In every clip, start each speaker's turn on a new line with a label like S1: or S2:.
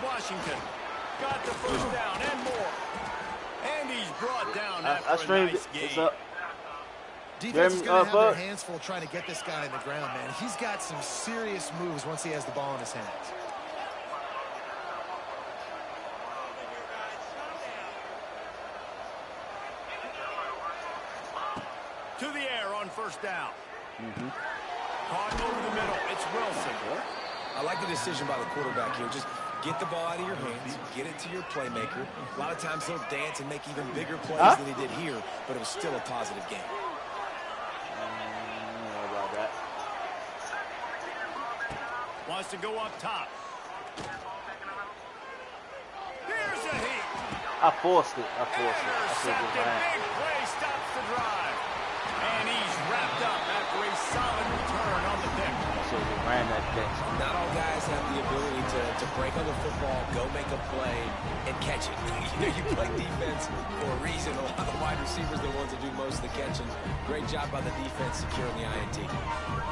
S1: Washington got the first down and more. And he's brought down after a nice game.
S2: Defense is going to have their hands full trying to get this guy on the ground, man. He's got some serious moves once he has the ball in his hands.
S1: To the air on first down. Caught over the middle. It's Wilson.
S3: I like the decision by the quarterback here. Just get the ball out of your hands, get it to your playmaker. A lot of times he'll dance and make even bigger plays than he did here, but it was still a positive game.
S4: About that.
S1: Wants to go up top. Here's a heat.
S4: I forced it. I should
S1: Intercepted. Big play stops the drive. And he's wrapped up after a solid return on the pick.
S4: So he ran that thing.
S3: Not all guys have the ability to break on the football, go make a play, and catch it. You play defense for a reason. A lot of the wide receivers are the ones that do most of the catching. Great job by the defense securing the INT.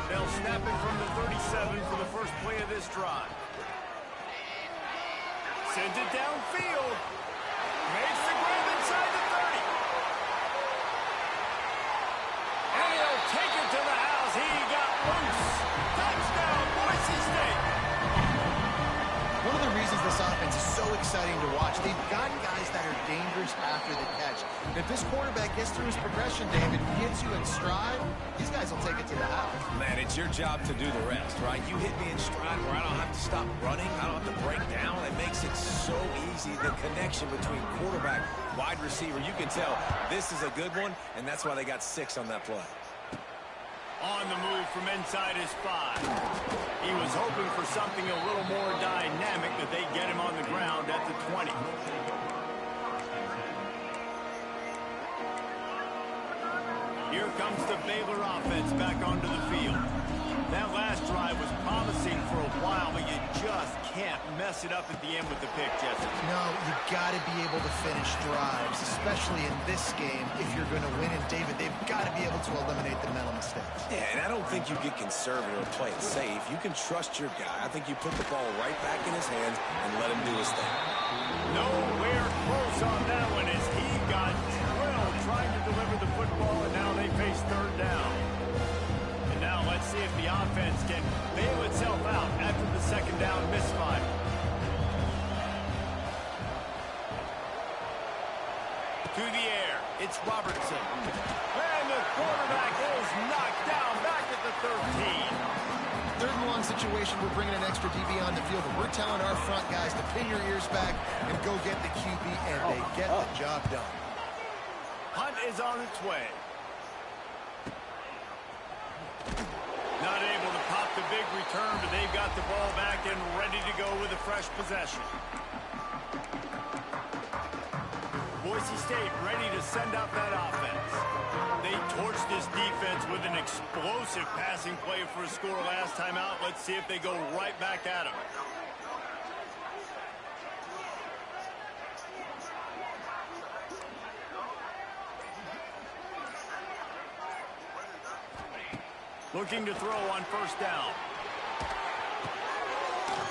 S1: They'll snap it from the 37 for the first play of this drive. Sends it downfield. Makes the grab inside the 30. And he'll take it to the house. He got loose. Touchdown, Boise State.
S2: One of the reasons this offense is so exciting to watch, they've got guys that are dangerous after the catch. And if this quarterback gets through his progression, David, gets you in stride, these guys will take it to the house.
S3: Man, it's your job to do the rest, right? You hit me in stride where I don't have to stop running. I don't have to break down. It makes it so easy. The connection between quarterback, wide receiver, you can tell this is a good one, and that's why they got 6 on that play.
S1: On the move from inside his 5. He was hoping for something a little more dynamic, that they get him on the ground at the 20. Here comes the Baylor offense back onto the field. That last drive was promising for a while, but you just can't mess it up at the end with the pick, Jesse.
S2: No, you got to be able to finish drives, especially in this game. If you're going to win, and David, they've got to be able to eliminate the mental mistakes.
S3: Yeah, and I don't think you get conservative or play it safe. You can trust your guy. I think you put the ball right back in his hands and let him do his thing.
S1: Nowhere close on that one as he got drilled trying to deliver the football, and now they face third down. And now let's see if the offense can bail itself out after the second down misfire. To the air, it's Robertson. And the quarterback is knocked down back at the 13.
S2: Third and long situation, we're bringing an extra DB on the field, but we're telling our front guys to pin your ears back and go get the QB, and they get the job done.
S1: Hunt is on its way. Not able to pop the big return, but they've got the ball back and ready to go with a fresh possession. Boise State ready to send out that offense. They torched this defense with an explosive passing play for a score last time out. Let's see if they go right back at them. Looking to throw on first down.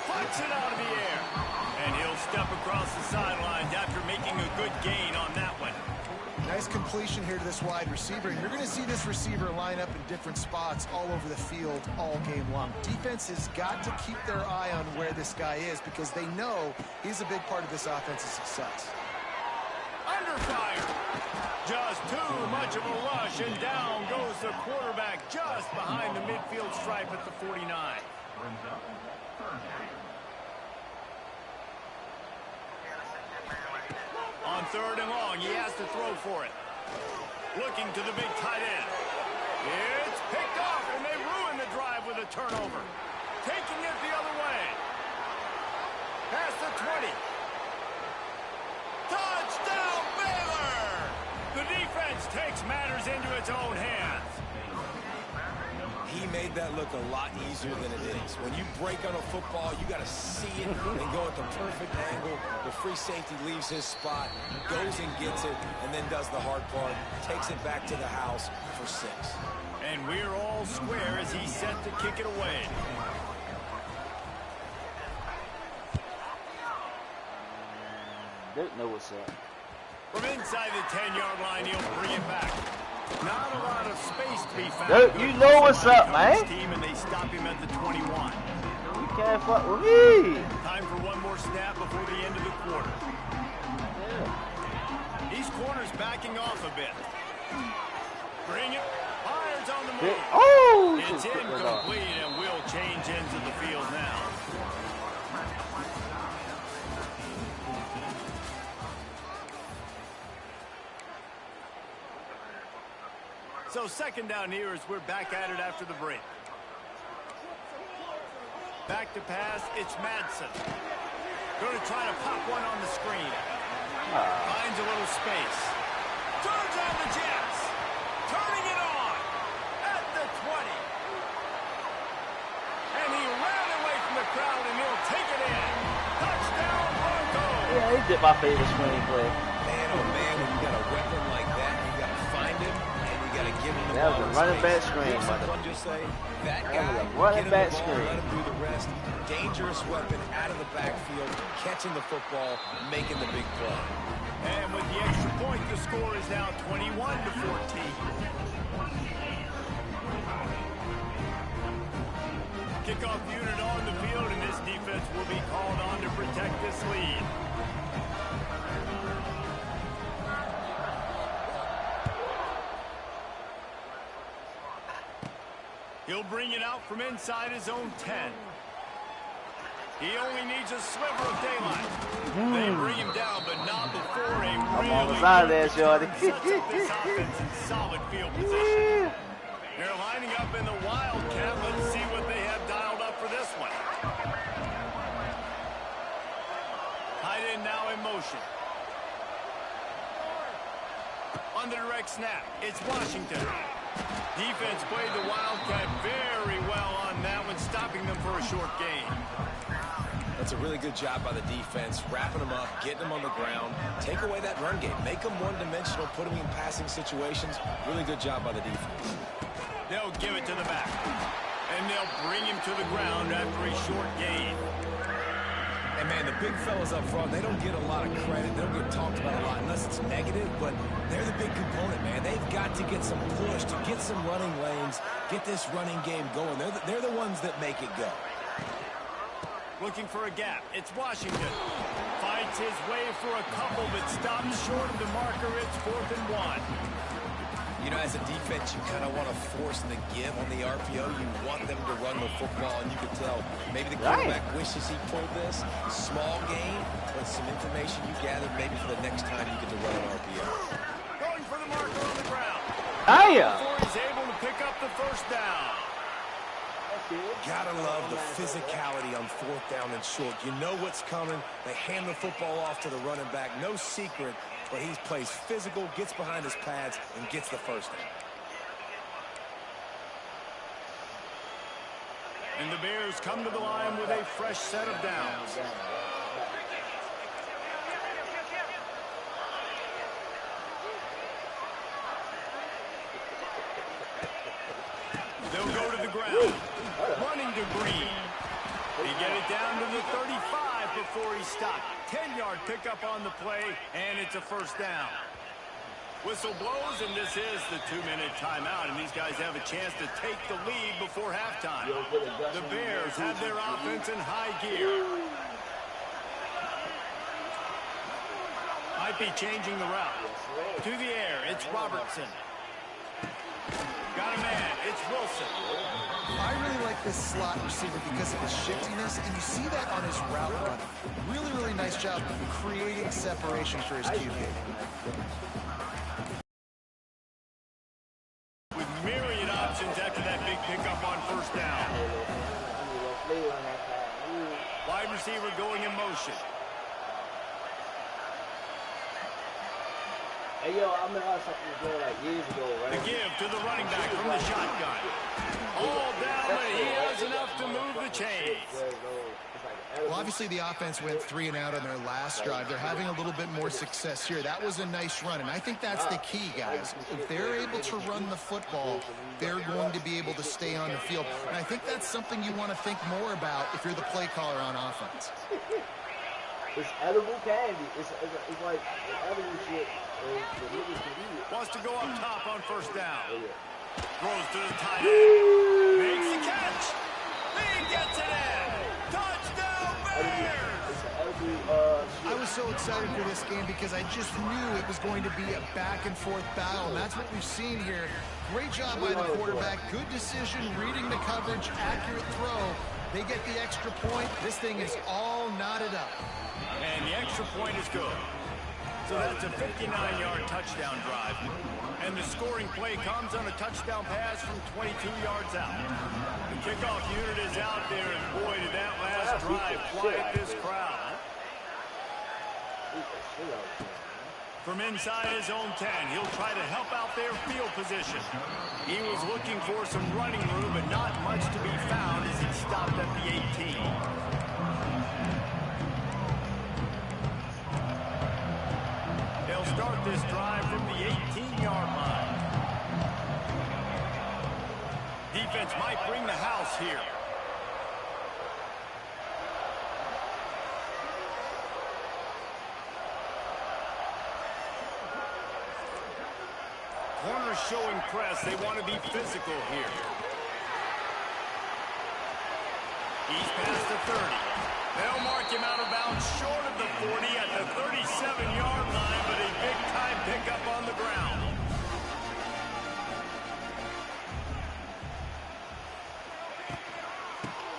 S1: Puts it out of the air. And he'll step across the sidelines after making a good gain on that one.
S2: Nice completion here to this wide receiver. You're going to see this receiver line up in different spots all over the field all game long. Defense has got to keep their eye on where this guy is because they know he's a big part of this offense's success.
S1: Under fire. Just too much of a rush, and down goes the quarterback just behind the midfield stripe at the 49. On third and long, he has to throw for it. Looking to the big tight end. It's picked off, and they ruin the drive with a turnover. Taking it the other way. Past the 20. Touchdown, Baylor! The defense takes matters into its own hands.
S3: He made that look a lot easier than it is. When you break on a football, you got to see it and go at the perfect angle. The free safety leaves his spot, goes and gets it, and then does the hard part, takes it back to the house for 6.
S1: And we're all square as he's set to kick it away.
S4: Dirk know what's up.
S1: From inside the 10-yard line, he'll bring it back. Not a lot of space to be found.
S4: Dirk, you know what's up, man.
S1: Team, and they stop him at the 21.
S4: You can't fuck with me.
S1: Time for one more snap before the end of the quarter.
S4: Yeah.
S1: These corners backing off a bit. Bring it. Fires on the move.
S4: Oh,
S1: It's incomplete, and we'll change ends of the field now. So second down here as we're back at it after the break. Back to pass, it's Madsen. Going to try to pop one on the screen. Finds a little space. Turns on the Jets. Turning it on at the 20. And he ran away from the crowd, and he'll take it in. Touchdown, Broncos.
S4: Yeah, he did my favorite screenplay.
S3: Man, oh man, when you got a weapon like that, you got to find him, and you got to give him the
S4: That
S3: ball.
S4: was a running back screen,
S3: Someone just say, that guy,
S4: was a running
S3: get him
S4: back
S3: the ball,
S4: screen.
S3: let him do the rest. Dangerous weapon out of the backfield, catching the football, making the big play.
S1: And with the extra point, the score is now 21-14. Kickoff unit on the field, and this defense will be called on to protect this lead. He'll bring it out from inside his own 10. He only needs a sliver of daylight. They bring him down, but not before a really
S4: on the side of that, shorty.
S1: sets up this offense in solid field position. They're lining up in the Wildcat. Let's see what they have dialed up for this one. Tight end now in motion. On the direct snap, it's Washington. Defense played the Wildcat very well on that one, stopping them for a short gain.
S3: That's a really good job by the defense, wrapping them up, getting them on the ground, take away that run game, make them one-dimensional, put them in passing situations. Really good job by the defense.
S1: They'll give it to the back, and they'll bring him to the ground after a short gain.
S3: And man, the big fellas up front, they don't get a lot of credit. They don't get talked about a lot unless it's negative, but they're the big component, man. They've got to get some push, to get some running lanes, get this running game going. They're the ones that make it go.
S1: Looking for a gap. It's Washington. Fights his way for a couple, but stops short of the marker. It's 4th and 1.
S3: You know, as a defense, you kind of want to force the give on the RPO. You want them to run the football, and you can tell maybe the quarterback wishes he pulled this. Small game, but some information you gathered maybe for the next time you get to run an RPO.
S1: Going for the marker on the ground.
S4: Hiya.
S1: Before he's able to pick up the first down.
S3: Gotta love the physicality on 4th down and short. You know what's coming. They hand the football off to the running back. No secret, but he plays physical, gets behind his pads, and gets the first down.
S1: And the Bears come to the line with a fresh set of downs. They'll go to the ground. Running to Green. They get it down to the 35 before he stopped. 10-yard pickup on the play, and it's a first down. Whistle blows, and this is the 2-minute timeout, and these guys have a chance to take the lead before halftime. The Bears have their offense in high gear. Might be changing the route. To the air, it's Robertson. Got a man, it's Wilson.
S2: I really like this slot receiver because of his shiftiness, and you see that on his route run. Really, really nice job creating separation for his QB.
S1: With myriad options after that big pickup on first down. Wide receiver going in motion.
S4: Hey, yo, I remember something was going like years ago, right?
S1: The give to the running back from the shotgun. All down, but he has enough to move the chains.
S2: Well, obviously the offense went 3 and out on their last drive. They're having a little bit more success here. That was a nice run, and I think that's the key, guys. If they're able to run the football, they're going to be able to stay on the field. And I think that's something you want to think more about if you're the play caller on offense.
S4: It's edible candy. It's like edible shit. The niggas can eat it.
S1: Wants to go up top on first down.
S4: Oh, yeah.
S1: Throws to the tight end. Makes the catch. He gets it in. Touchdown Bears!
S4: It's an edible
S2: I was so excited for this game because I just knew it was going to be a back-and-forth battle, and that's what we've seen here. Great job by the quarterback. Good decision, reading the coverage, accurate throw. They get the extra point. This thing is all knotted up.
S1: And the extra point is good. So that's a 59-yard touchdown drive. And the scoring play comes on a touchdown pass from 22 yards out. The kickoff unit is out there, and boy, did that last drive quiet this crowd. From inside his own 10, he'll try to help out their field position. He was looking for some running room, but not much to be found as he stopped at the 18. They'll start this drive from the 18-yard line. Defense might bring the house here. Corners showing press. They want to be physical here. He's past the 30. They'll mark him out of bounds short of the 40 at the 37-yard line, but a big-time pickup on the ground.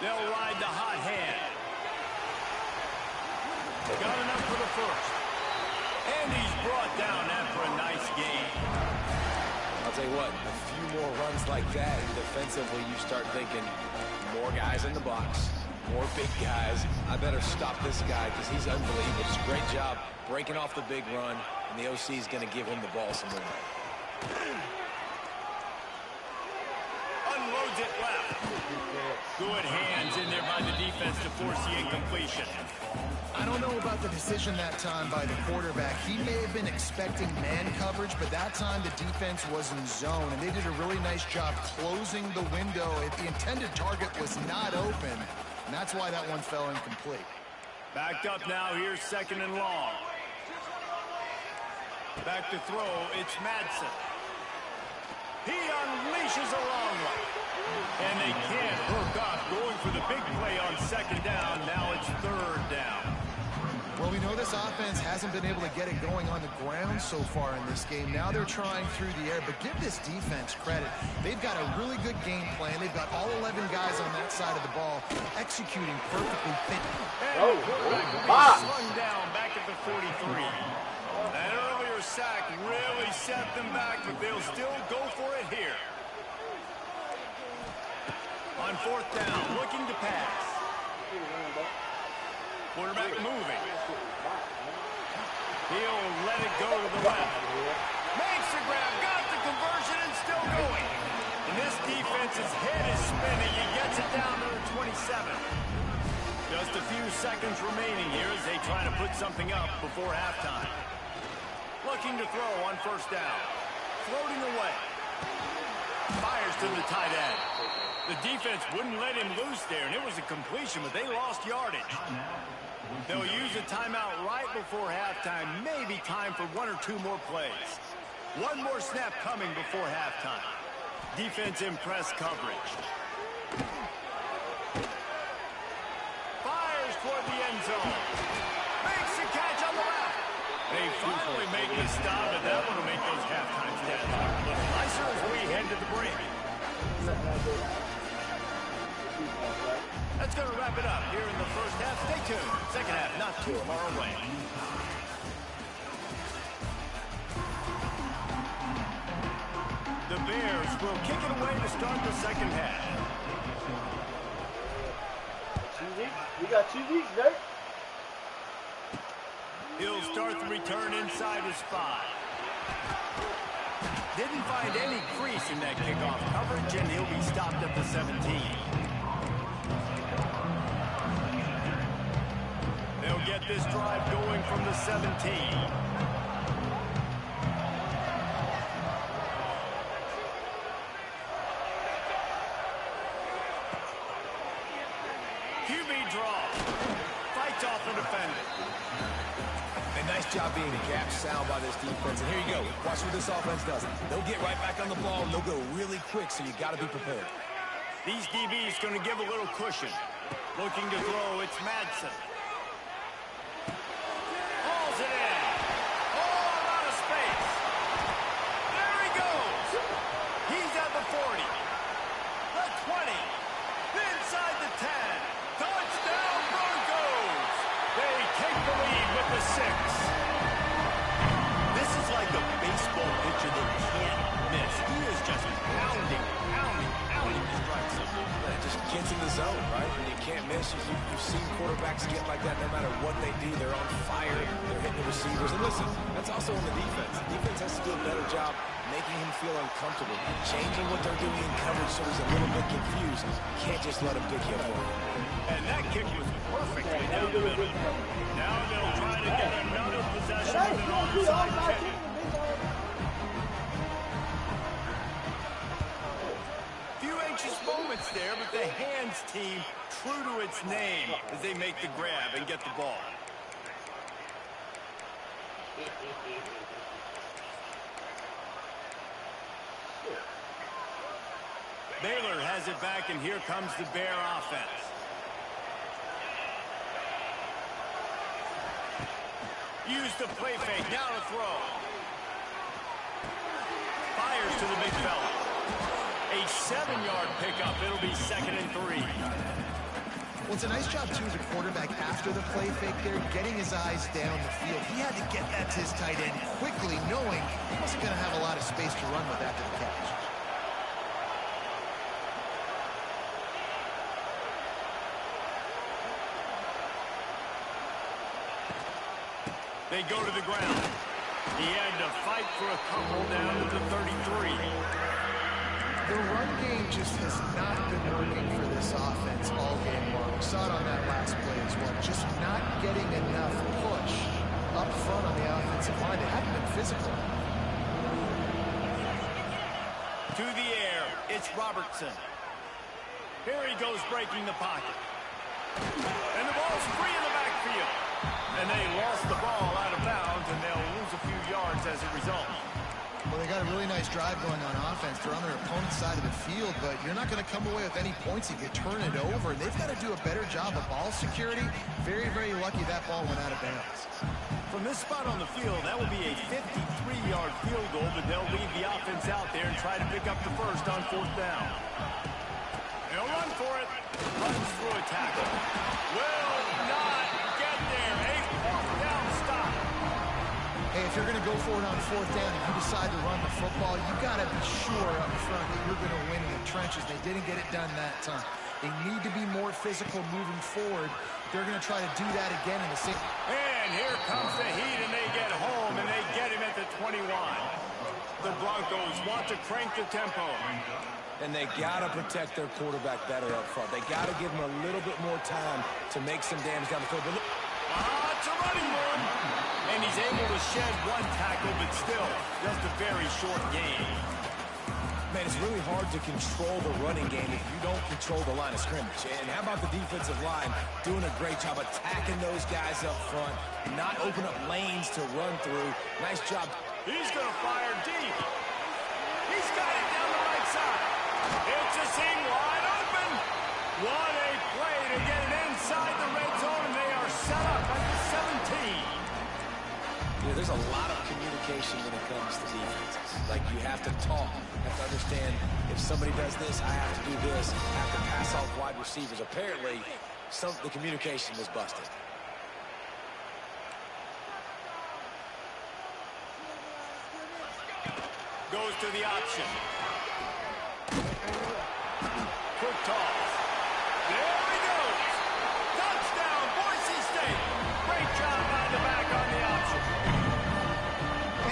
S1: They'll ride the hot hand. Got enough for the first. And he's brought down after a nice game.
S3: I'll tell you what, a few more runs like that, defensively you start thinking more guys in the box, more big guys. I better stop this guy because he's unbelievable. It's a great job breaking off the big run, and the OC is going to give him the ball some more.
S1: Unloads it left. Good hands in there by the defense to force the incompletion.
S2: I don't know about the decision that time by the quarterback. He may have been expecting man coverage, but that time the defense was in zone, and they did a really nice job closing the window. The intended target was not open, and that's why that one fell incomplete.
S1: Backed up now, here's second and long. Back to throw, it's Madsen. He unleashes a long one. And they can't hook up, going for the big play on second down. Now it's third down.
S2: Well, we know this offense hasn't been able to get it going on the ground so far in this game. Now they're trying through the air, but give this defense credit. They've got a really good game plan. They've got all 11 guys on that side of the ball executing perfectly fit.
S1: And the quarterback will be slung down back at the 43. That earlier sack really set them back, but they'll still go for it here. On fourth down, looking to pass. Quarterback moving. He'll let it go to the left. Makes the grab, got the conversion, and still going. And this defense's head is spinning. He gets it down to the 27. Just a few seconds remaining here as they try to put something up before halftime. Looking to throw on first down. Floating away. Fires to the tight end. The defense wouldn't let him loose there, and it was a completion, but they lost yardage. They'll use a timeout right before halftime. Maybe time for one or two more plays. One more snap coming before halftime. Defense in press coverage. Fires toward the end zone. Makes the catch on the left. They finally make the stop, and that one will make those halftime stats look nicer as we head to the break. That's going to wrap it up here in the first half. Stay tuned. Second half not too far away. The Bears will kick it away to start the second half.
S4: 2 weeks? We got 2 weeks, Dirk.
S1: He'll start the return inside his 5. Didn't find any crease in that kickoff coverage, and he'll be stopped at the 17. They'll get this drive going from the 17. QB draw. Fights off the defender.
S3: Nice job being gap sound by this defense. And here you go. Watch what this offense does. They'll get right back on the ball, and they'll go really quick, so you got to be prepared.
S1: These DBs going to give a little cushion. Looking to throw, it's Madsen. Hauls it in. All out of space. There he goes. He's at the 40. The 20. Inside the 10. Touchdown Broncos. They take the lead with the 6. This is like a baseball pitcher that can't miss. He is just pounding the strike zone.
S3: It just gets in the zone, right? When you can't miss, you've seen quarterbacks get like that no matter what they do. They're on fire. They're hitting the receivers. And listen, that's also on the defense. The defense has to do a better job making him feel uncomfortable, changing what they're doing in coverage so he's a little bit confused. You can't just let him pick you apart.
S1: And that kick was perfectly down the middle. Now they'll try to get another possession with an onside kick. Few anxious moments there, but the hands team true to its name as they make the grab and get the ball. Baylor has it back, and here comes the Bear offense. Use the play fake, now to throw. Fires to the big fella. A 7-yard pickup, it'll be 2nd and 3.
S2: Well, it's a nice job, too, the quarterback after the play fake there, getting his eyes down the field. He had to get that to his tight end quickly, knowing he wasn't going to have a lot of space to run with after the catch.
S1: They go to the ground. He had to fight for a couple down to the 33.
S2: The run game just has not been working for this offense all game long. We saw it on that last play as well. Just not getting enough push up front on the offensive line. They haven't been physical.
S1: To the air, it's Robertson. Here he goes breaking the pocket. And the ball's free in the backfield. And they lost the ball out of bounds, and they'll lose a few yards as a result.
S2: Well, they got a really nice drive going on offense. They're on their opponent's side of the field, but you're not going to come away with any points if you turn it over. And they've got to do a better job of ball security. Very, very lucky that ball went out of bounds.
S1: From this spot on the field, that will be a 53-yard field goal, but they'll leave the offense out there and try to pick up the first on 4th down. They'll run for it. Runs through a tackle. Will not get there. A 4th down stop.
S2: Hey, if you're going to go for it on 4th down and you decide to run the football, you've got to be sure up front that you're going to win in the trenches. They didn't get it done that time. They need to be more physical moving forward. They're going to try to do that again in the same.
S1: And here comes the heat, and they get home, and they get him at the 21. The Broncos want to crank the tempo.
S3: And they got to protect their quarterback better up front. They got to give him a little bit more time to make some damage down the field.
S1: It's a running room. And he's able to shed one tackle, but still just a very short game.
S3: Man, it's really hard to control the running game if you don't control the line of scrimmage. And how about the defensive line doing a great job attacking those guys up front, not open up lanes to run through. Nice job.
S1: He's going to fire deep. He's got it down the right side. It's a seam wide open. What a play to get it inside the red zone, and they are set up at the 17.
S3: You know, there's a lot of communication when it comes to defenses. Like, you have to talk. You have to understand if somebody does this, I have to do this. I have to pass off wide receivers. Apparently, the communication was busted.
S1: Goes to the option. Quick toss. There he goes. Touchdown, Boise State. Great job by the back on the option.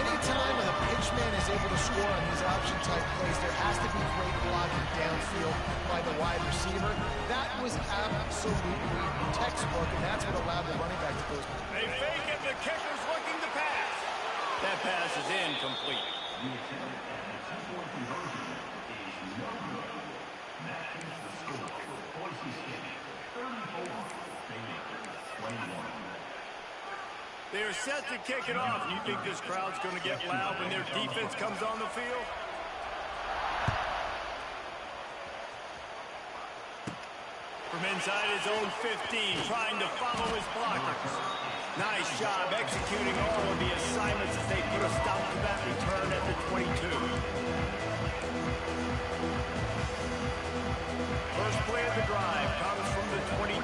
S2: Anytime the pitchman is able to score on these option-type plays, there has to be great blocking downfield by the wide receiver. That was absolutely textbook, and that's what allowed the running back to go.
S1: They fake it. The kicker's looking to pass. That pass is incomplete. They're set to kick it off. You think this crowd's going to get loud when their defense comes on the field? From inside his own 15, trying to follow his blockers. Nice job executing all of the assignments as they put a stop to that return at the 22. First play of the drive comes from the 22.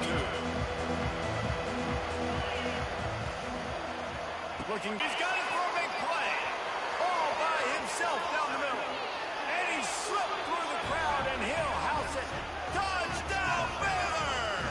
S1: Looking, he's got it for a big play. All by himself down the middle. And he slipped through the crowd, and he'll house it. Touchdown, Baylor!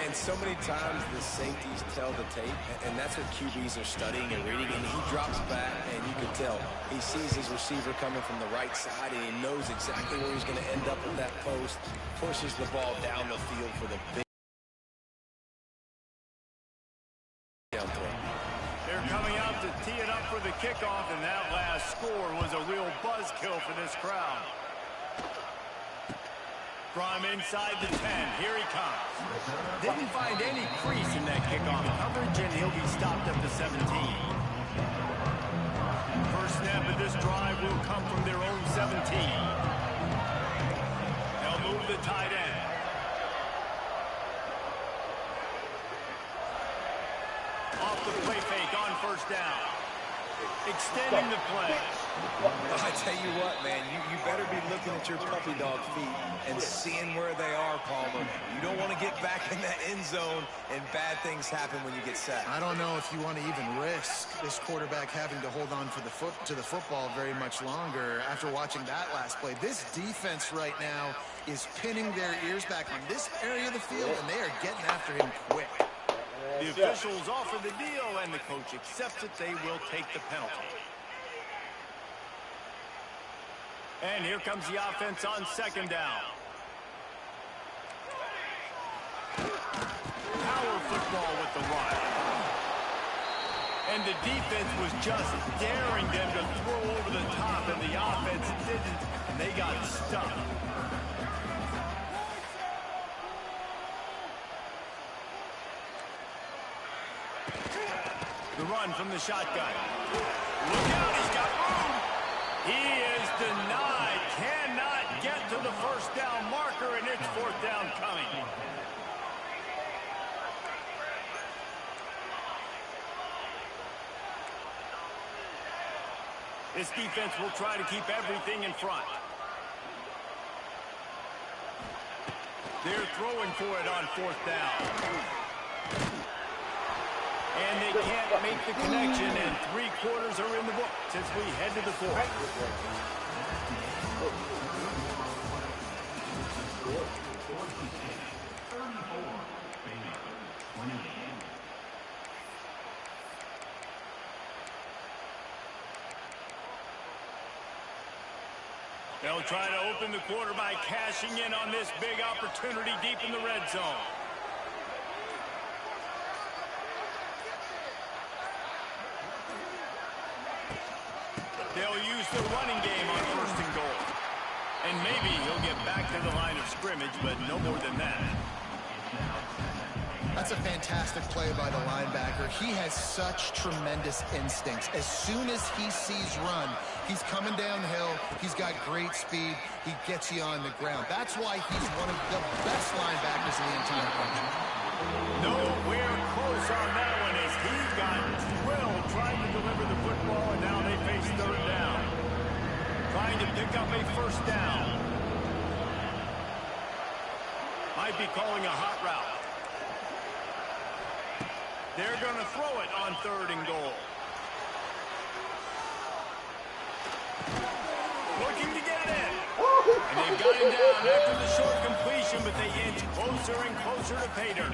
S3: And so many times the safeties tell the tape, and that's what QBs are studying and reading, and he drops back, and you can tell he sees his receiver coming from the right side, and he knows exactly where he's going to end up with that post, pushes the ball down the field for the big down throw.
S1: They're coming out to tee it up for the kickoff, and that last score was a real buzzkill for this crowd. From inside the 10, here he comes. Didn't find any crease in that kickoff coverage, and he'll be stopped at the 17. First snap of this drive will come from their own 17. They'll move the tight end. Off the play fake on first down. Extending the play.
S3: I tell you what, man, you better be looking at your puppy dog feet and seeing where they are, Palmer. You don't want to get back in that end zone and bad things happen when you get sacked.
S2: I don't know if you want to even risk this quarterback having to hold on for to the football very much longer after watching that last play. This defense right now is pinning their ears back on this area of the field, and they are getting after him quick.
S1: The officials offer the deal, and the coach accepts it. They will take the penalty. And here comes the offense on second down. Power football with the run. And the defense was just daring them to throw over the top, and the offense didn't, and they got stuck. The run from the shotgun. Look out, he's got room. He is denied. Cannot get to the first down marker, and it's fourth down coming. This defense will try to keep everything in front. They're throwing for it on fourth down. And they can't make the connection, and 3 quarters are in the books as we head to the fourth. They'll try to open the quarter by cashing in on this big opportunity deep in the red zone. They'll use the running game on first and goal. And maybe he'll get back to the line of scrimmage, but no more than that.
S2: That's a fantastic play by the linebacker. He has such tremendous instincts. As soon as he sees run, he's coming downhill. He's got great speed. He gets you on the ground. That's why he's one of the best linebackers in the entire country.
S1: Nowhere close on that one as he got drilled trying to deliver the football, and now they face third down. Trying to pick up a first down. Might be calling a hot route. They're going to throw it on third and goal. Looking to get in. And they've got him down after the short completion, but they inch closer and closer to pay dirt.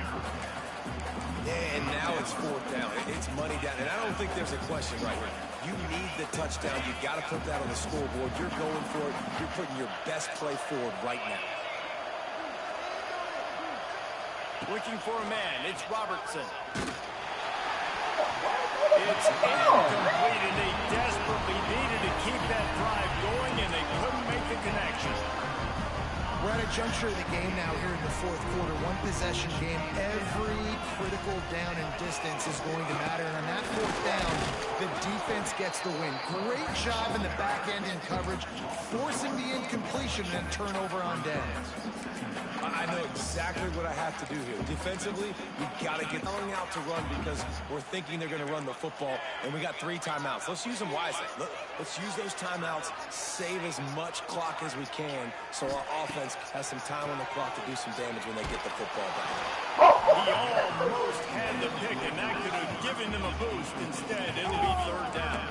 S3: And now it's fourth down. It's money down. And I don't think there's a question right here. You need the touchdown. You got to put that on the scoreboard. You're going for it. You're putting your best play forward right now.
S1: Looking for a man. It's Robertson. It's incomplete, and they desperately needed to keep that drive going, and they couldn't make the connection.
S2: We're at a juncture of the game now here in the fourth quarter. One possession game. Every critical down and distance is going to matter. And on that fourth down, the defense gets the win. Great job in the back end in coverage, forcing the incompletion and turnover on downs.
S3: I know exactly what I have to do here. Defensively, we got to get going out to run because we're thinking they're going to run the football, and we got 3 timeouts. Let's use them wisely. Let's use those timeouts, save as much clock as we can so our offense has some time on the clock to do some damage when they get the football back.
S1: He almost had the pick, and that could have given them a boost. Instead, it'll be third down.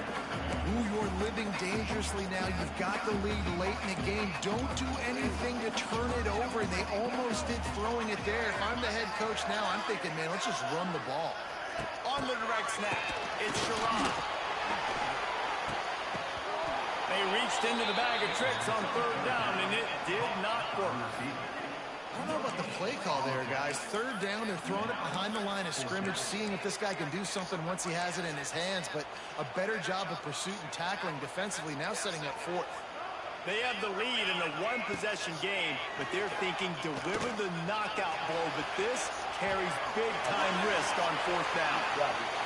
S2: Ooh, you're living dangerously now. You've got the lead late in the game. Don't do anything to turn it over. And they almost did throwing it there. If I'm the head coach now, I'm thinking, man, let's just run the ball.
S1: On the direct snap, it's Sherrod. They reached into the bag of tricks on third down, and it did not work.
S2: I don't know about the play call there, guys. Third down, they're throwing it behind the line of scrimmage, seeing if this guy can do something once he has it in his hands, but a better job of pursuit and tackling defensively, now setting up fourth.
S1: They have the lead in a one-possession game, but they're thinking deliver the knockout blow, but this carries big-time risk on fourth down.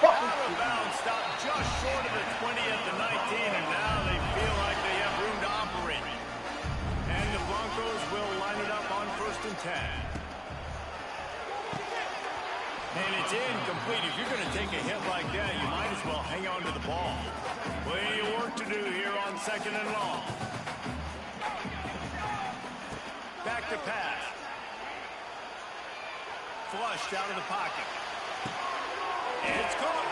S1: Out of bounds, stopped just short of the 20 at the 19, and now they feel like they have room to operate. And the Broncos will line it up on 1st and 10. And it's incomplete. If you're going to take a hit like that, you might as well hang on to the ball. Plenty of work to do here on 2nd and long. Back to pass. Flushed out of the pocket. It's caught.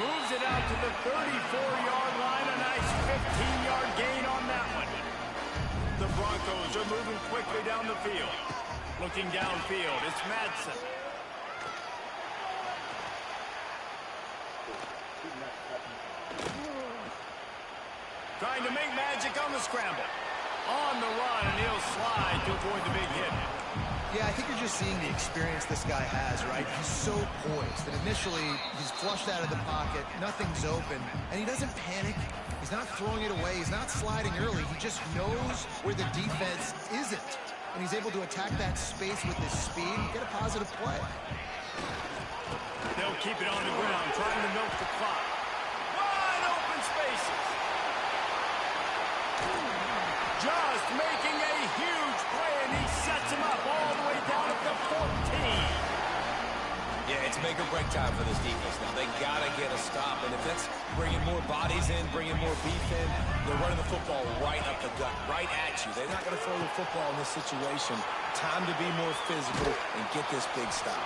S1: Moves it out to the 34-yard line. A nice 15-yard gain on that one. The Broncos are moving quickly down the field. Looking downfield, it's Madsen. Trying to make magic on the scramble. On the run, and he'll slide to avoid the big hit.
S2: Yeah, I think you're just seeing the experience this guy has, right? He's so poised that initially he's flushed out of the pocket, nothing's open, and he doesn't panic. He's not throwing it away. He's not sliding early. He just knows where the defense isn't, and he's able to attack that space with his speed and get a positive play.
S1: They'll keep it on the ground, trying to milk the clock. Wide open spaces. Just making a huge play, and he sets him up all the way down at the 14.
S3: Yeah, it's make or break time for this defense. Now, they got to get a stop, and if that's bringing more bodies in, bringing more beef in, they're running the football right up the gut, right at you. They're not going to throw the football in this situation. Time to be more physical and get this big stop.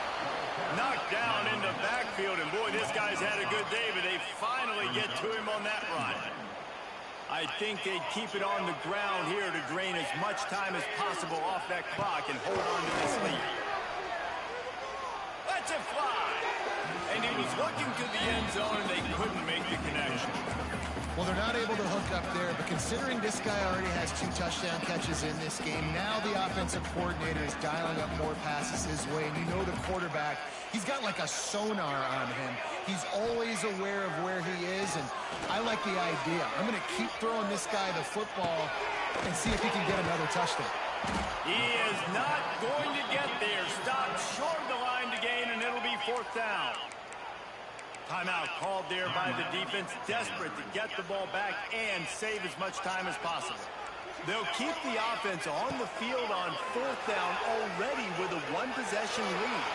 S1: Knocked down in the backfield, and boy, this guy's had a good day, but they finally get to him on that run. I think they'd keep it on the ground here to drain as much time as possible off that clock and hold on to this lead. Let's it fly! And he was looking to the end zone, and they couldn't make the connection.
S2: Well, they're not able to hook up there, but considering this guy already has 2 touchdown catches in this game, now the offensive coordinator is dialing up more passes his way, and you know the quarterback, he's got like a sonar on him. He's always aware of where he is, and I like the idea. I'm going to keep throwing this guy the football and see if he can get another touchdown.
S1: He is not going to get there. Stopped short of the line to gain, and it'll be 4th down. Timeout called there by the defense, desperate to get the ball back and save as much time as possible. They'll keep the offense on the field on 4th down already with a 1-possession lead.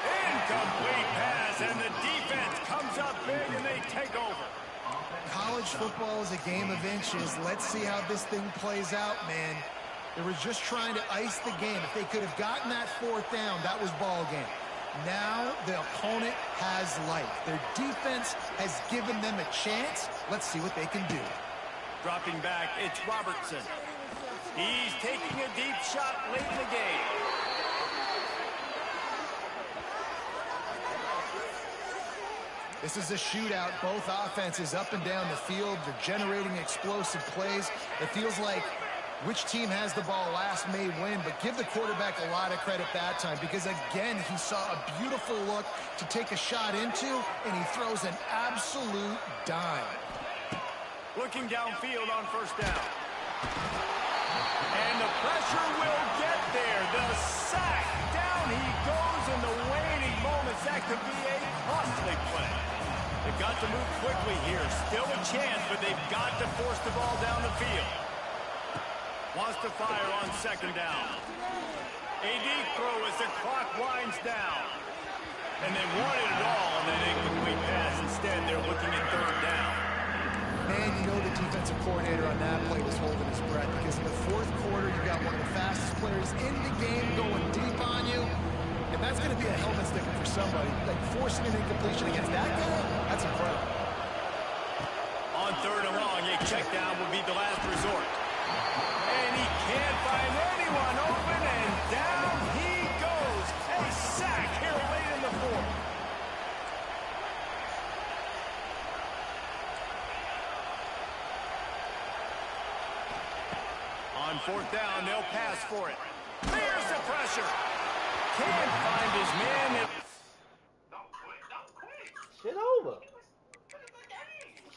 S1: Incomplete pass, and the defense comes up big, and they take over.
S2: College football is a game of inches. Let's see how this thing plays out, man. They were just trying to ice the game. If they could have gotten that 4th down, that was ball game. Now the opponent has life. Their defense has given them a chance. Let's see what they can do.
S1: Dropping back, it's Robertson. He's taking a deep shot late in the game.
S2: This is a shootout. Both offenses up and down the field. They're generating explosive plays. It feels like which team has the ball last may win, but give the quarterback a lot of credit that time because, again, he saw a beautiful look to take a shot into, and he throws an absolute dime.
S1: Looking downfield on 1st down. And the pressure will get there. The sack. Down he goes in the waning moments. That could be a costly play. They've got to move quickly here. Still a chance, but they've got to force the ball down the field. Wants to fire on second down. A deep throw as the clock winds down. And they wanted it all on that incomplete pass. Instead, they're looking at third down.
S2: Man, you know the defensive coordinator on that play was holding his breath because in the fourth quarter, you got one of the fastest players in the game going deep on you. And that's going to be a helmet sticker for somebody. Like forcing an incompletion against that guy, that's incredible.
S1: On third and long, a check down will be the last resort. And he can't find anyone open, and down he goes. A sack here late in the fourth. On fourth down, they'll pass for it. There's the pressure. Can't find his man.
S4: Shit over.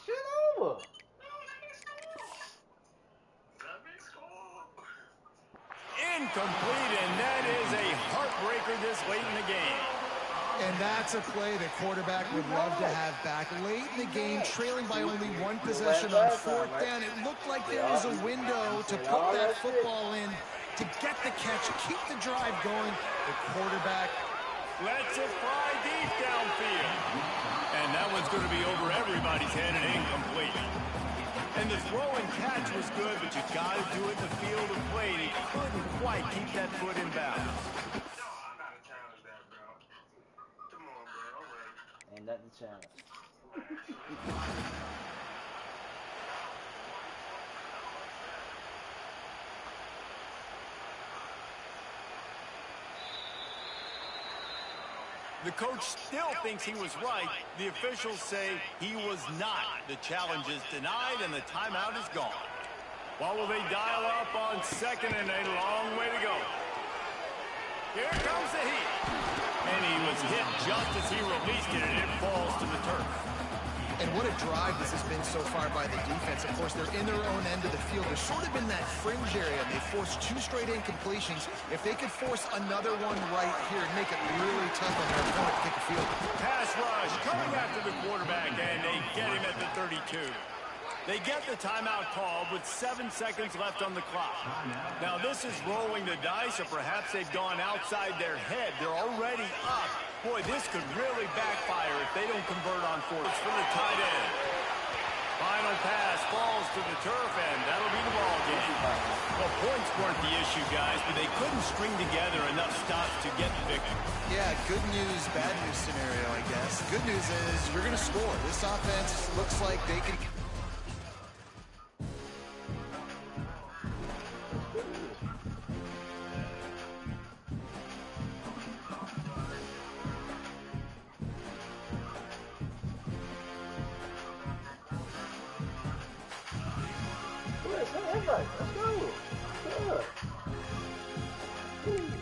S4: Shit over.
S1: Incomplete, and that is a heartbreaker this late in the game.
S2: And that's a play the quarterback would love to have back. Late in the game, trailing by only one possession on fourth down. It looked like there was a window to put that football in, to get the catch, keep the drive going. The quarterback
S1: lets it fly deep downfield. And that one's going to be over everybody's head and incomplete. And the throw and catch was good, but you got to do it in the field of play. And he couldn't quite keep that foot in bounds.
S4: Ain't nothing to challenge.
S1: The coach still thinks he was right. The officials say he was not. The challenge is denied, and the timeout is gone. What will they dial up on second, and a long way to go? Here comes the heat. And he was hit just as he released it, and it falls to the turf.
S2: And what a drive this has been so far by the defense. Of course, they're in their own end of the field. They're sort of in that fringe area. They forced 2 straight incompletions. If they could force another one right here and make it really tough on their opponent to kick the field.
S1: Pass rush coming after the quarterback, and they get him at the 32. They get the timeout called with 7 seconds left on the clock. Now, this is rolling the dice, or perhaps they've gone outside their head. They're already up. Boy, this could really backfire if they don't convert on fourth. It's for the tight end. Final pass falls to the turf, and that'll be the ball game. Well, points weren't the issue, guys, but they couldn't string together enough stops to get the victory.
S2: Yeah, good news, bad news scenario, I guess. Good news is you're going to score. This offense looks like they can...
S4: Let's go. Good.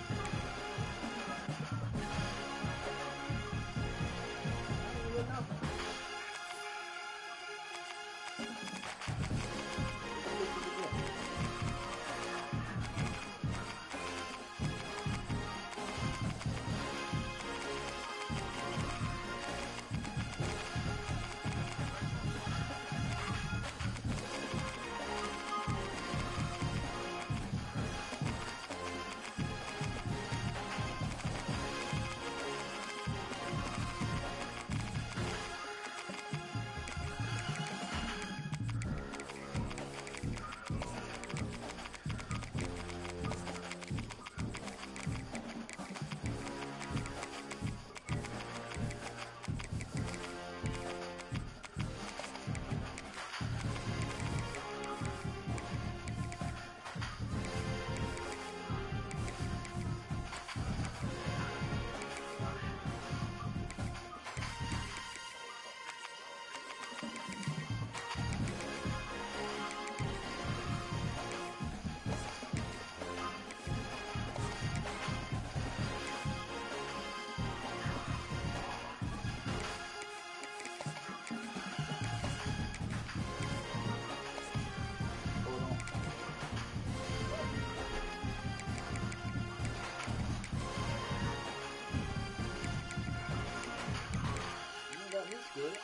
S4: It's good.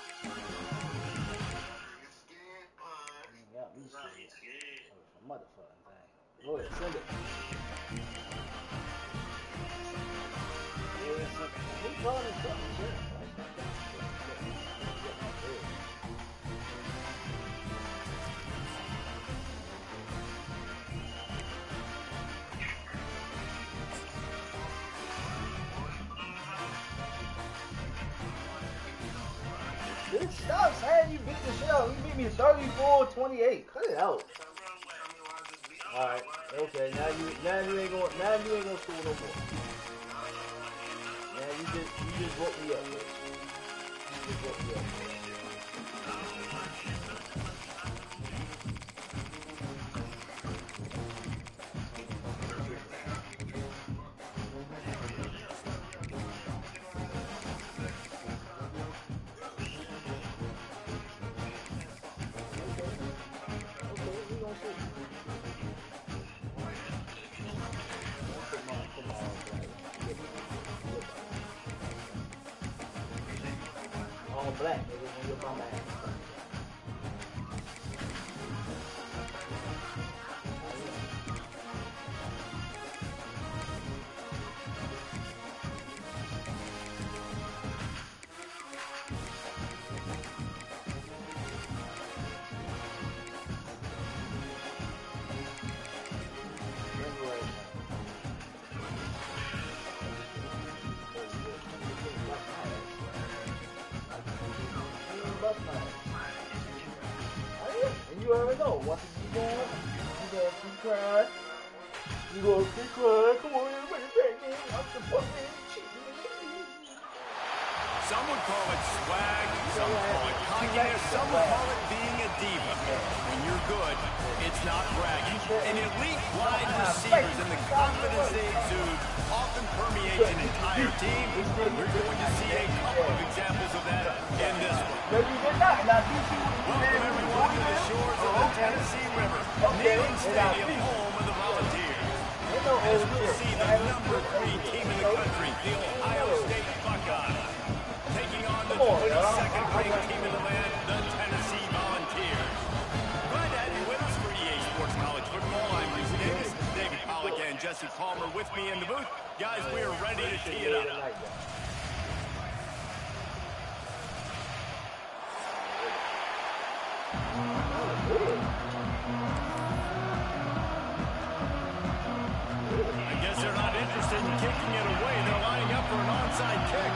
S4: Got me scared. Oh, motherfucking thing. Go ahead, send it. He calling himself a sheriff. Dude, stop saying you beat the shit out. You beat me 34-28. Cut it out. Alright, okay, now you ain't gonna school no more. Now you just woke me up. You just woke me up. All black, nigga, when you're bum ass. And you already know, once you go, you gonna keep crying. You gonna keep crying. Come on, everybody, back in. I'm the fucking cheating.
S1: Some would call it swag, some call it cockiness, some would call it being a diva. When you're good, it's not bragging. An elite wide receivers and the confidence they exude often permeates an entire team. We're going to see a couple of examples of that in this one.
S4: Maybe you did not. Now,
S1: Welcome everyone to the shores of the Tennessee River, Neyland Stadium, home of the Volunteers. As we'll see the number 3 team in the country, the Ohio State Buckeyes, taking on the 22nd ranked team in the land, the Tennessee Volunteers. Glad to have you with us for EA Sports College Football. I'm Bruce Davis, David Pollack and Jesse Palmer with me in the booth. Guys, we are ready to tee it up. I guess they're not interested in kicking it away. They're lining up for an onside kick.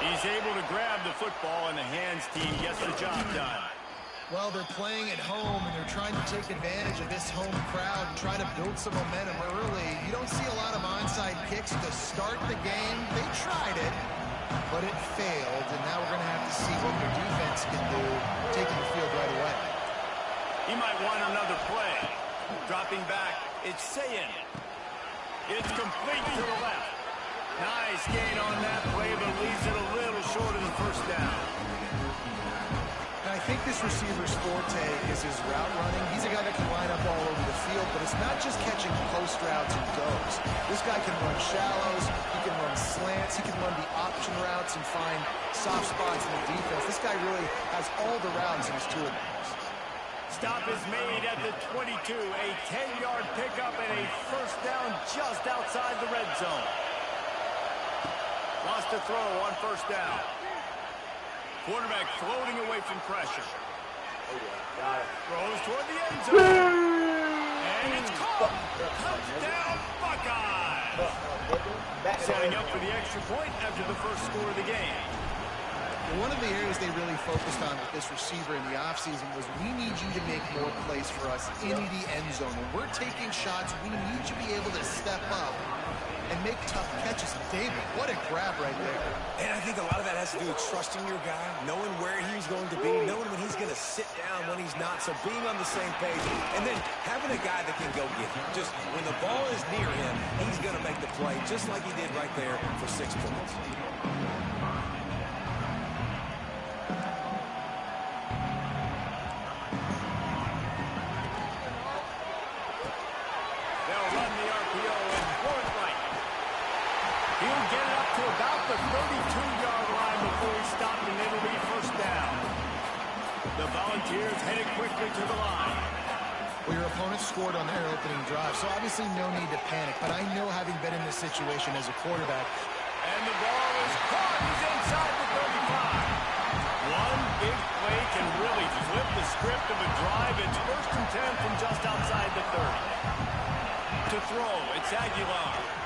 S1: He's able to grab the football, and the hands team gets the job done.
S2: Well, they're playing at home, and they're trying to take advantage of this home crowd and try to build some momentum early. You don't see a lot of onside kicks to start the game. They tried it, but it failed, and now we're going to have to see what their defense can do, taking the field right away.
S1: He might want another play. Dropping back, it's Sayin. It's complete to the left. Nice gain on that play, but leaves it a little short of the first down.
S2: And I think this receiver's forte is his route running. He's a guy that can line up all over the field, but it's not just catching post routes and goes. This guy can run shallows, he can run slants, he can run the option routes and find soft spots in the defense. This guy really has all the routes in his toolbox.
S1: Stop is made at the 22, a 10-yard pickup and a first down just outside the red zone. Lost to throw on first down. Quarterback floating away from pressure. Throws toward the end zone. And it's caught. Touchdown, Buckeyes. Setting up for the extra point after the first score of the game.
S2: One of the areas they really focused on with this receiver in the offseason was we need you to make more plays for us in the end zone. When we're taking shots, we need you to be able to step up and make tough catches. And David, what a grab right there.
S3: And I think a lot of that has to do with trusting your guy, knowing where he's going to be, knowing when he's going to sit down, when he's not. So being on the same page, and then having a guy that can go get him. Just when the ball is near him, he's going to make the play, just like he did right there for 6 points.
S1: He'll get it up to about the 32-yard line before he's stopped, and it'll be first down. The Volunteers headed quickly to the line.
S2: Well, your opponent scored on their opening drive, so obviously no need to panic. But I know, having been in this situation as a quarterback.
S1: And the ball is caught. He's inside the 35. One big play can really flip the script of a drive. It's 1st and 10 from just outside the 30. To throw, it's Aguilar.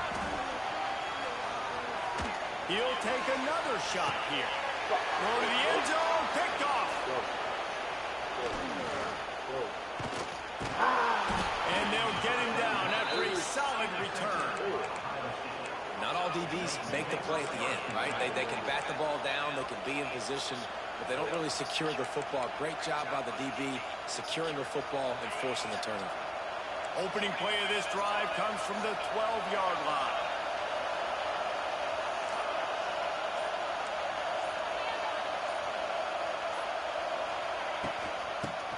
S1: He'll take another shot here. Go to the end zone, picked off. And they'll get him down after a solid return.
S3: Not all DBs make the play at the end, right? They can bat the ball down, they can be in position, but they don't really secure the football. Great job by the DB securing the football and forcing the turnover.
S1: Opening play of this drive comes from the 12-yard line.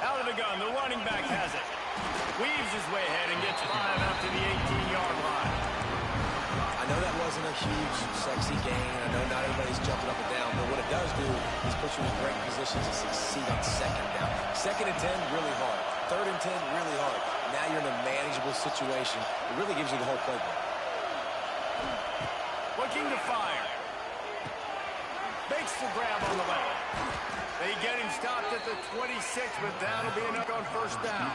S1: Out of the gun, the running back has it. Weaves his way ahead and gets 5 after the 18-yard line.
S3: I know that wasn't a huge, sexy gain. I know not everybody's jumping up and down, but what it does do is put you in great position to succeed on 2nd down. 2nd and 10, really hard. 3rd and 10, really hard. Now you're in a manageable situation. It really gives you the whole playbook.
S1: Looking to fire. Makes the grab on the left. They get him stopped at the 26, but that'll be enough on 1st down.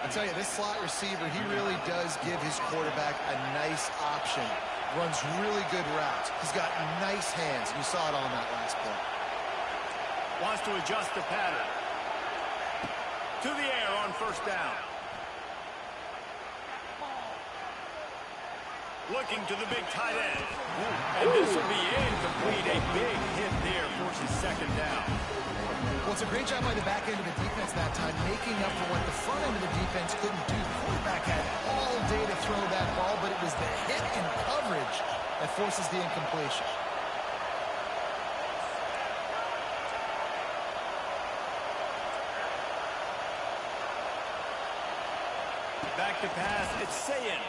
S2: I tell you, this slot receiver, he really does give his quarterback a nice option. Runs really good routes. He's got nice hands. You saw it on that last play.
S1: Wants to adjust the pattern. To the air on 1st down. Looking to the big tight end. And this will be incomplete. A big hit there forces 2nd down.
S2: Well, it's a great job by the back end of the defense that time, making up for what the front end of the defense couldn't do. The quarterback had all day to throw that ball, but it was the hit and coverage that forces the incompletion.
S1: Back to pass, it's Sayin.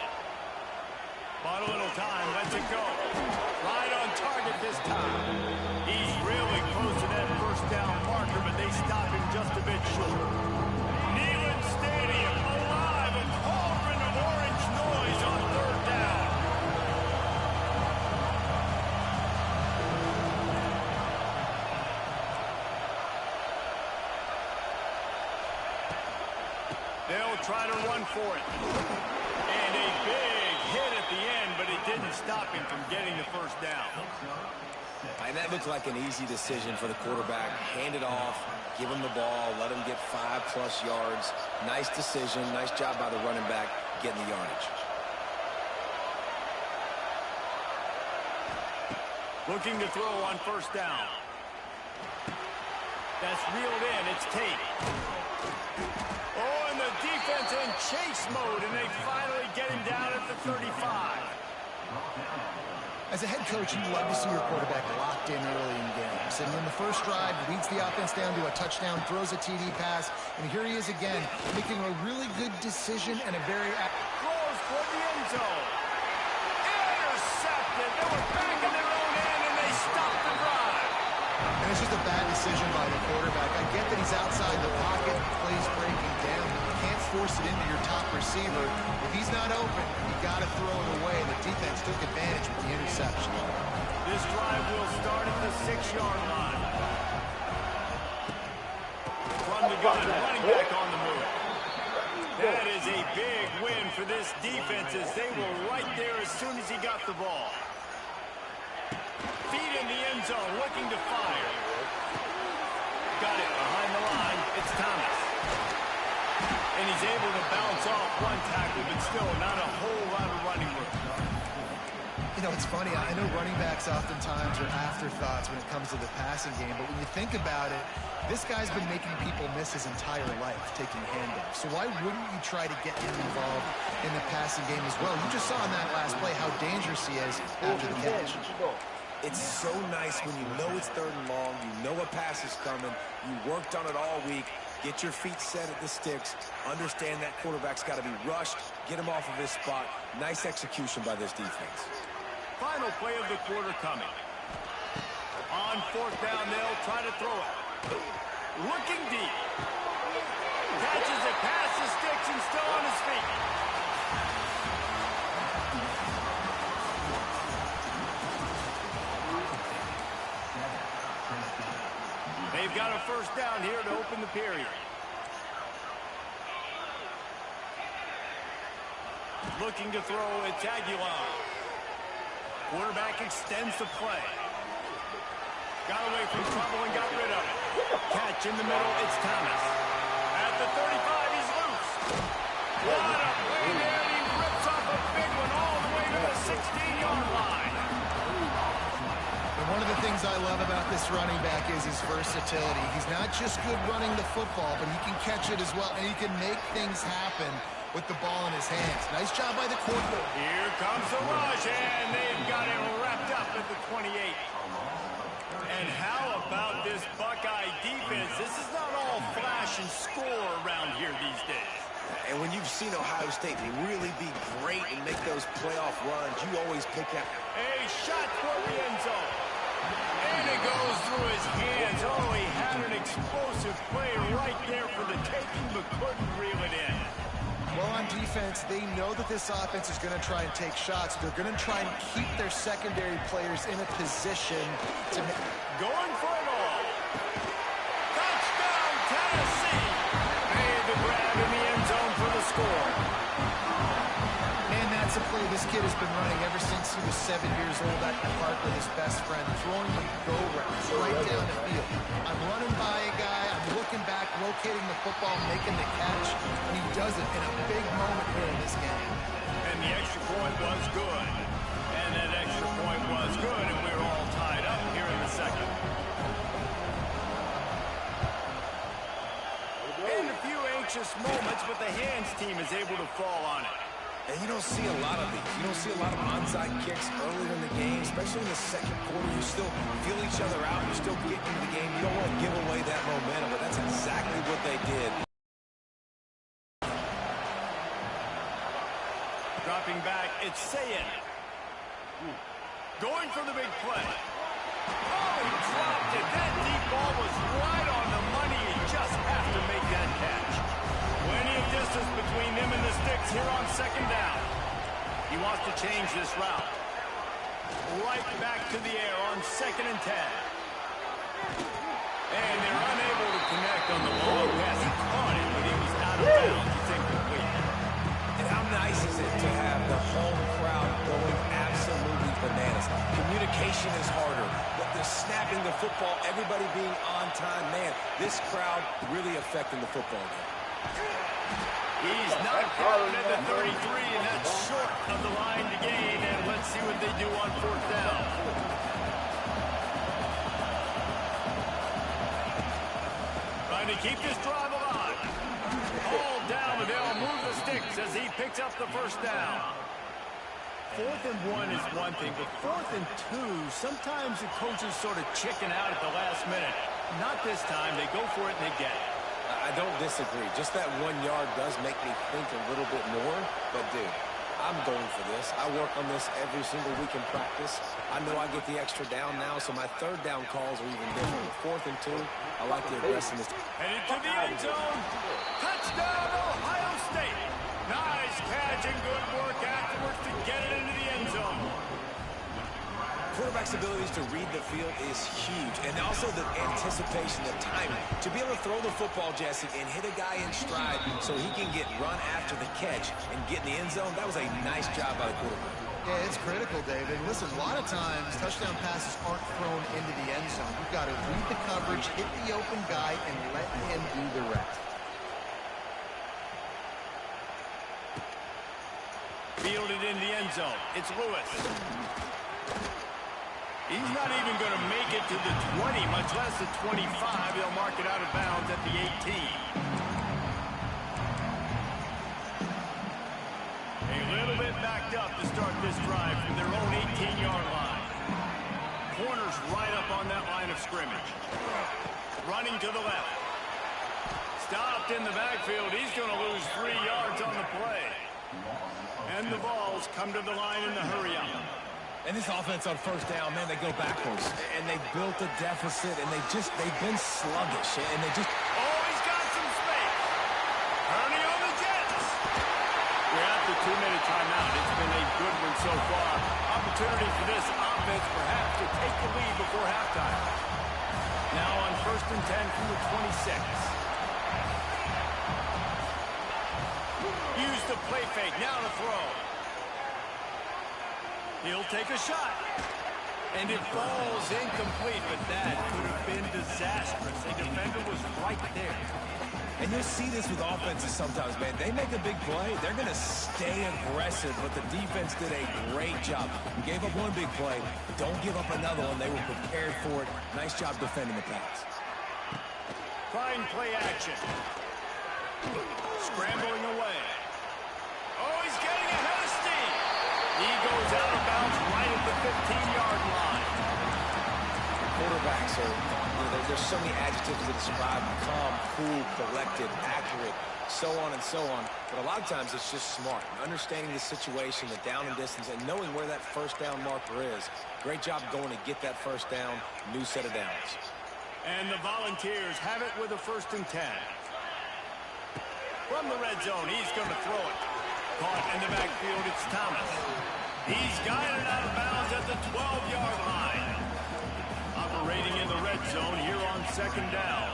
S1: Bought a little time, lets it go. Right on target this time. He's really close to that 1st down marker, but they stop him just a bit short. Neyland Stadium alive, a cauldron of orange noise on 3rd down. They'll try to run for it. And a big hit at the end, but it didn't stop him from getting the 1st down.
S3: And that looked like an easy decision for the quarterback. Hand it off, give him the ball, let him get 5+ yards. Nice decision, nice job by the running back getting the yardage.
S1: Looking to throw on 1st down. That's reeled in, it's Tate. Oh, and the defense in chase mode, and they finally get him down at the 35.
S2: As a head coach, you love to see your quarterback locked in early in games. And in the 1st drive, leads the offense down to a touchdown, throws a TD pass, and here he is again, making a really good decision and a very...
S1: Throws for the end zone. Intercepted. They were back in their own end, and they stopped the drive.
S2: And it's just a bad decision by the quarterback. I get that he's outside the pocket and plays breaking down. You can't force it into your top receiver. If he's not open, you got to throw it away. The defense took advantage with the interception.
S1: This drive will start at the 6-yard line. From the gun, running back on the move. That is a big win for this defense, as they were right there as soon as he got the ball. Feet in the end zone, looking to fire. Got it behind the line. It's Thomas. And he's able to bounce off one tackle, but still not a whole lot of running room.
S2: You know, it's funny. I know running backs oftentimes are afterthoughts when it comes to the passing game, but when you think about it, this guy's been making people miss his entire life taking handoffs. So why wouldn't you try to get him involved in the passing game as well? You just saw in that last play how dangerous he is after the catch.
S3: It's so nice when you know it's 3rd and long, you know a pass is coming, you worked on it all week, get your feet set at the sticks, understand that quarterback's got to be rushed, get him off of his spot. Nice execution by this defense.
S1: final play of the quarter coming. On fourth down, they'll try to throw it. Looking deep. Catches it past the sticks and still on his feet. They've got a first down here to open the period. Looking to throw, it's Aguilar. Quarterback extends the play. Got away from trouble and got rid of it. Catch in the middle, it's Thomas. At the 35, he's loose. What a play there, he rips off a big one all the way to the 16-yard line.
S2: And one of the things I love about this running back is his versatility. He's not just good running the football, but he can catch it as well, and he can make things happen with the ball in his hands. Nice job by the quarterback.
S1: Here comes the rush, and they've got him wrapped up at the 28. And how about this Buckeye defense? This is not all flash and score around here these days.
S3: And when you've seen Ohio State really be great and make those playoff runs, you always pick out.
S1: A shot toward the end zone. And it goes through his hands. Oh, he had an explosive play right there for the taking, but couldn't reel it in.
S2: Well, on defense, they know that this offense is going to try and take shots. They're going to try and keep their secondary players in a position to make...
S1: Going for it all. Touchdown, Tennessee. Made the grab in the end zone for the score.
S2: Man, that's a play this kid has been running ever since he was 7 years old at the park with his best friend, throwing the go routes right down the field. I'm running by a guy, I'm looking back, locating the football, making the catch, and he does it in a big moment here in this game.
S1: And the extra point was good. And that extra point was good, and we're all tied up here in the second. And a few anxious moments, but the hands team is able to fall on it.
S3: And you don't see a lot of these. You don't see a lot of onside kicks earlier in the game, especially in the second quarter. You still feel each other out. You're still getting into the game. You don't want to give away that momentum, but that's exactly what they did.
S1: Dropping back, it's Sayin. Going for the big play. Oh, he dropped it. That deep ball was right on the money. He just has to make that catch. Plenty of distance between them and the sticks here on second down. He wants to change this route. Right back to the air on 2nd and 10. And they're unable to connect on the long pass. He caught it, but he was out of bounds. It's incomplete.
S3: And how nice is it to have the home crowd going absolutely bananas? Communication is harder, but the snapping the football, everybody being on time, man, this crowd really affecting the football game.
S1: He's not counted at the 33, and that's short of the line to gain. And let's see what they do on 4th down. Trying to keep this drive alive. All down, but they'll move the sticks as he picks up the first down. 4th and 1 is one thing, but 4th and 2, sometimes the coaches sort of chicken out at the last minute. Not this time. They go for it and they get it.
S3: I don't disagree. Just that 1 yard does make me think a little bit more. But, dude, I'm going for this. I work on this every single week in practice. I know I get the extra down now, so my 3rd down calls are even different. 4th and 2, I like the aggressiveness.
S1: Headed to the end zone. Touchdown, Ohio State. Nice catch and good work afterwards to get it into the end zone.
S3: Quarterback's abilities to read the field is huge, and also the anticipation, the timing. To be able to throw the football, Jesse, and hit a guy in stride so he can get run after the catch and get in the end zone, that was a nice job by the quarterback.
S2: Yeah, it's critical, David. Listen, a lot of times touchdown passes aren't thrown into the end zone. You've got to read the coverage, hit the open guy, and let him do the rest.
S1: Fielded in the end zone. It's Lewis. He's not even going to make it to the 20, much less the 25. They'll mark it out of bounds at the 18. A little bit backed up to start this drive from their own 18-yard line. Corners right up on that line of scrimmage. Running to the left. Stopped in the backfield. He's going to lose 3 yards on the play. And the balls come to the line in the hurry up.
S3: And this offense on first down, man, they go backwards. And they built a deficit, and they've been sluggish. And they just...
S1: Oh, he's got some space. Hurley on the Jets. We're at the 2-minute timeout. It's been a good one so far. Opportunity for this offense perhaps to take the lead before halftime. Now on 1st and 10 from the 26. Use the play fake. Now to throw. He'll take a shot. And it falls incomplete, but that could have been disastrous. A defender was right there.
S3: And you'll see this with offenses sometimes, man. They make a big play. They're going to stay aggressive, but the defense did a great job. You gave up one big play. Don't give up another one. They were prepared for it. Nice job defending the pass.
S1: Fine play action. Scrambling away. Oh, he's getting ahead of steam. He goes out of bounds right at the 15-yard line.
S3: Quarterbacks are, there's so many adjectives to describe them. Calm, cool, collected, accurate, so on and so on. But a lot of times it's just smart. Understanding the situation, the down and distance, and knowing where that first down marker is. Great job going to get that first down. New set of downs.
S1: And the Volunteers have it with a 1st and 10. From the red zone, he's going to throw it. Caught in the backfield, it's Thomas. He's guided out of bounds at the 12-yard line. Operating in the red zone here on 2nd down.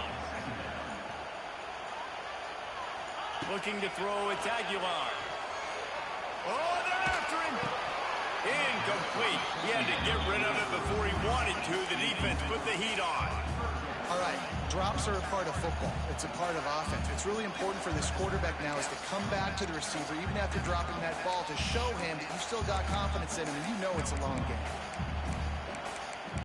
S1: Looking to throw, it's Aguilar. Oh, they're after him. Incomplete. He had to get rid of it before he wanted to. The defense put the heat on.
S2: All right, drops are a part of football. It's a part of offense. It's really important for this quarterback now is to come back to the receiver, even after dropping that ball, to show him that you still got confidence in him and you know it's a long game.